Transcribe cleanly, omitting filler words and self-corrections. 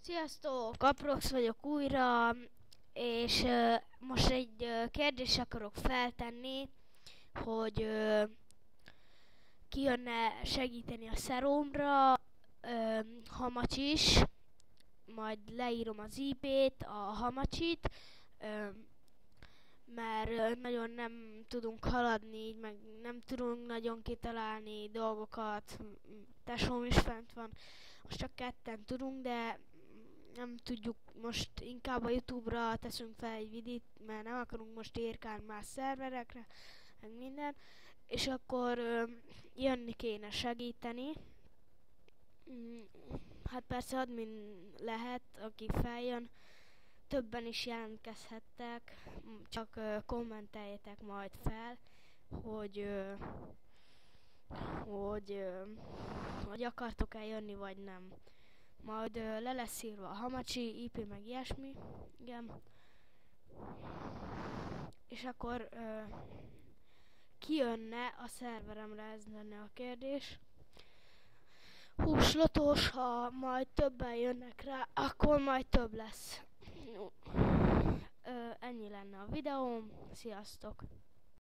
Sziasztok! Aprox vagyok újra, és most egy kérdést akarok feltenni, hogy ki jönne segíteni a szerómra, Hamacs is, majd leírom az IP-t, a Hamacsit, ö, mert nagyon nem tudunk haladni, így meg nem tudunk nagyon kitalálni dolgokat. Tesóm is fent van, most csak ketten tudunk, de nem tudjuk, most inkább a YouTube-ra teszünk fel egy videót, mert nem akarunk most érkálni más szerverekre, meg minden, és akkor jönni kéne segíteni. Hát persze admin lehet, aki feljön, többen is jelentkezhettek, csak kommenteljetek majd fel, hogy hogy akartok-e jönni, vagy nem. Majd le lesz írva a Hamacsi, IP, meg ilyesmi, igen. És akkor ki jönne a szerveremre, ez lenne a kérdés. Húslotós, ha majd többen jönnek rá, akkor majd több lesz. Ennyi lenne a videóm, sziasztok!